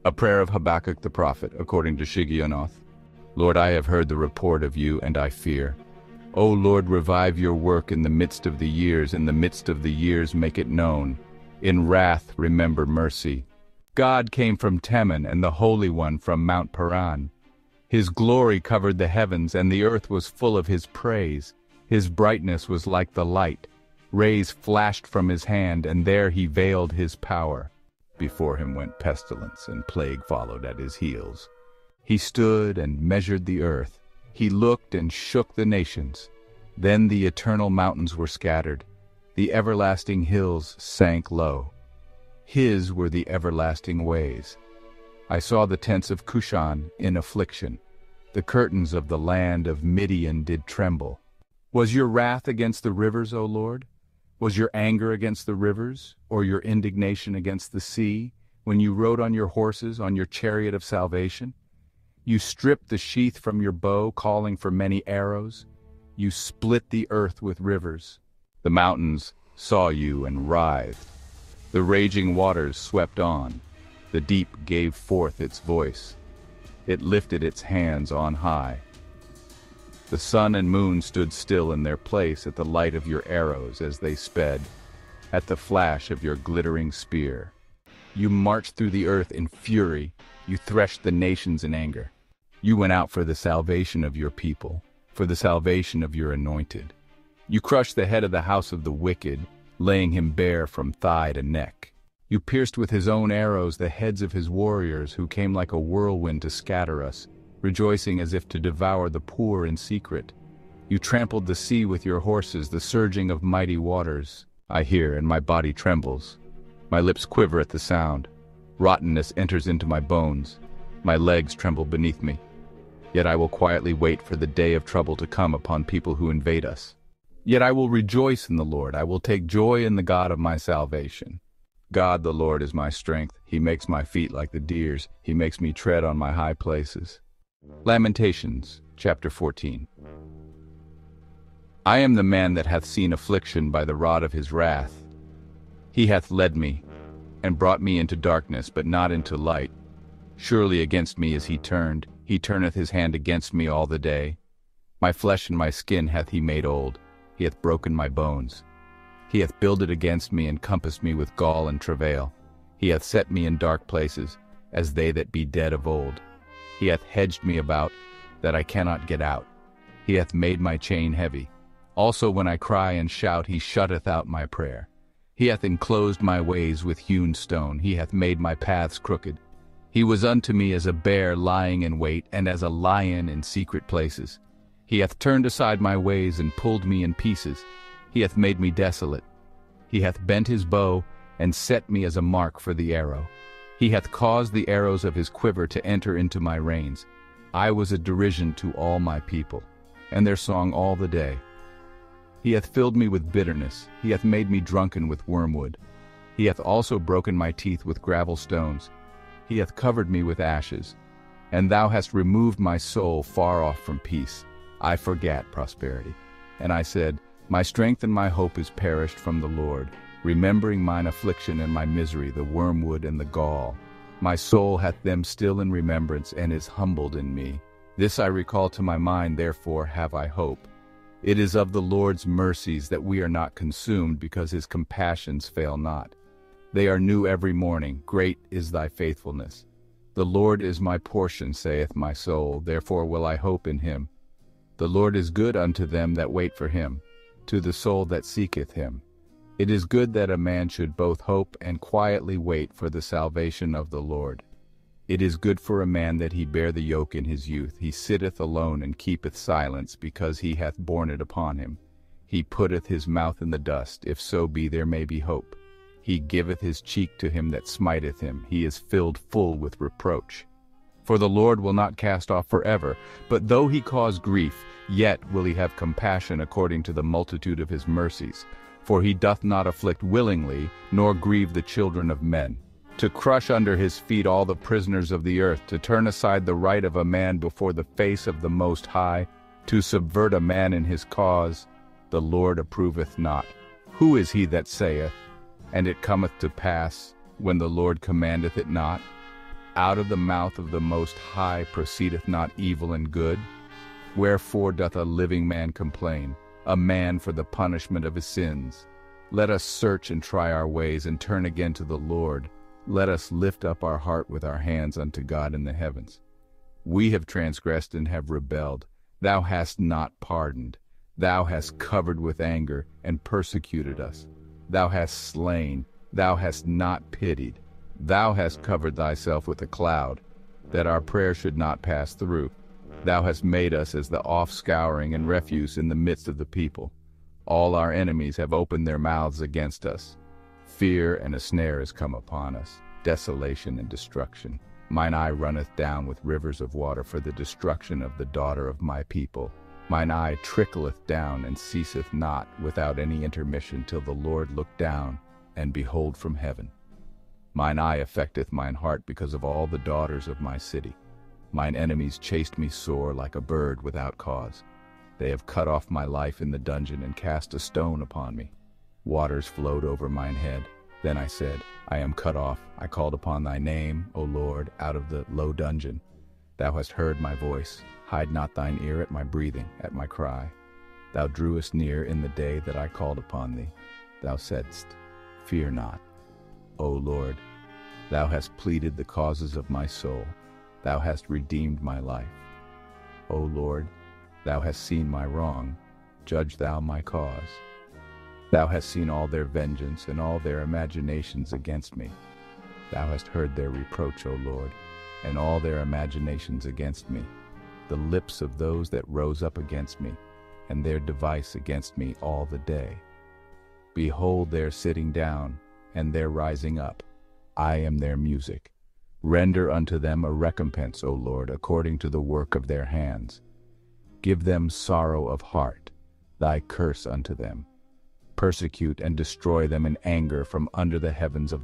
A prayer of Habakkuk the prophet, according to Shigionoth. Lord, I have heard the report of you, and I fear. O Lord, revive your work in the midst of the years. In the midst of the years make it known. In wrath remember mercy. God came from Teman, and the Holy One from Mount Paran. His glory covered the heavens, and the earth was full of his praise. His brightness was like the light. Rays flashed from his hand, and there he veiled his power. Before him went pestilence, and plague followed at his heels. He stood and measured the earth. He looked and shook the nations. Then the eternal mountains were scattered. The everlasting hills sank low. His were the everlasting ways. I saw the tents of Cushan in affliction. The curtains of the land of Midian did tremble. Was your wrath against the rivers, O Lord? Was your anger against the rivers, or your indignation against the sea, when you rode on your horses, on your chariot of salvation? You stripped the sheath from your bow, calling for many arrows. You split the earth with rivers. The mountains saw you and writhed. The raging waters swept on. The deep gave forth its voice. It lifted its hands on high. The sun and moon stood still in their place at the light of your arrows as they sped, at the flash of your glittering spear. You marched through the earth in fury. You threshed the nations in anger. You went out for the salvation of your people, for the salvation of your anointed. You crushed the head of the house of the wicked, laying him bare from thigh to neck. You pierced with his own arrows the heads of his warriors who came like a whirlwind to scatter us, rejoicing as if to devour the poor in secret. You trampled the sea with your horses, the surging of mighty waters. I hear, and my body trembles. My lips quiver at the sound. Rottenness enters into my bones. My legs tremble beneath me. Yet I will quietly wait for the day of trouble to come upon people who invade us. Yet I will rejoice in the Lord. I will take joy in the God of my salvation. God the Lord is my strength. He makes my feet like the deer's. He makes me tread on my high places. Lamentations, chapter 14. I am the man that hath seen affliction by the rod of his wrath. He hath led me, and brought me into darkness, but not into light. Surely against me is he turned. He turneth his hand against me all the day. My flesh and my skin hath he made old. He hath broken my bones. He hath builded against me, and compassed me with gall and travail. He hath set me in dark places, as they that be dead of old. He hath hedged me about, that I cannot get out. He hath made my chain heavy. Also when I cry and shout, he shutteth out my prayer. He hath enclosed my ways with hewn stone. He hath made my paths crooked. He was unto me as a bear lying in wait, and as a lion in secret places. He hath turned aside my ways, and pulled me in pieces. He hath made me desolate. He hath bent his bow, and set me as a mark for the arrow. He hath caused the arrows of his quiver to enter into my reins. I was a derision to all my people, and their song all the day. He hath filled me with bitterness. He hath made me drunken with wormwood. He hath also broken my teeth with gravel stones. He hath covered me with ashes. And thou hast removed my soul far off from peace. I forgat prosperity. And I said, my strength and my hope is perished from the Lord. Remembering mine affliction and my misery, the wormwood and the gall. My soul hath them still in remembrance, and is humbled in me. This I recall to my mind, therefore have I hope. It is of the Lord's mercies that we are not consumed, because his compassions fail not. They are new every morning. Great is thy faithfulness. The Lord is my portion, saith my soul, therefore will I hope in him. The Lord is good unto them that wait for him, to the soul that seeketh him. It is good that a man should both hope and quietly wait for the salvation of the Lord. It is good for a man that he bear the yoke in his youth. He sitteth alone and keepeth silence, because he hath borne it upon him. He putteth his mouth in the dust, if so be there may be hope. He giveth his cheek to him that smiteth him. He is filled full with reproach. For the Lord will not cast off forever, but though he cause grief, yet will he have compassion according to the multitude of his mercies. For he doth not afflict willingly, nor grieve the children of men. To crush under his feet all the prisoners of the earth, to turn aside the right of a man before the face of the Most High, to subvert a man in his cause, the Lord approveth not. Who is he that saith, and it cometh to pass, when the Lord commandeth it not? Out of the mouth of the Most High proceedeth not evil and good? Wherefore doth a living man complain, a man for the punishment of his sins? Let us search and try our ways, and turn again to the Lord. Let us lift up our heart with our hands unto God in the heavens. We have transgressed and have rebelled. Thou hast not pardoned. Thou hast covered with anger, and persecuted us. Thou hast slain. Thou hast not pitied. Thou hast covered thyself with a cloud, that our prayer should not pass through. Thou hast made us as the offscouring and refuse in the midst of the people. All our enemies have opened their mouths against us. Fear and a snare is come upon us, desolation and destruction. Mine eye runneth down with rivers of water for the destruction of the daughter of my people. Mine eye trickleth down and ceaseth not without any intermission till the Lord look down and behold from heaven. Mine eye affecteth mine heart because of all the daughters of my city. Mine enemies chased me sore like a bird without cause. They have cut off my life in the dungeon and cast a stone upon me. Waters flowed over mine head. Then I said, I am cut off. I called upon thy name, O Lord, out of the low dungeon. Thou hast heard my voice. Hide not thine ear at my breathing, at my cry. Thou drewest near in the day that I called upon thee. Thou saidst, Fear not. O Lord, thou hast pleaded the causes of my soul. Thou hast redeemed my life. O Lord, thou hast seen my wrong. Judge thou my cause. Thou hast seen all their vengeance and all their imaginations against me. Thou hast heard their reproach, O Lord, and all their imaginations against me, the lips of those that rose up against me, and their device against me all the day. Behold their sitting down, and their rising up. I am their music. Render unto them a recompense, O Lord, according to the work of their hands. Give them sorrow of heart, thy curse unto them. Persecute and destroy them in anger from under the heavens of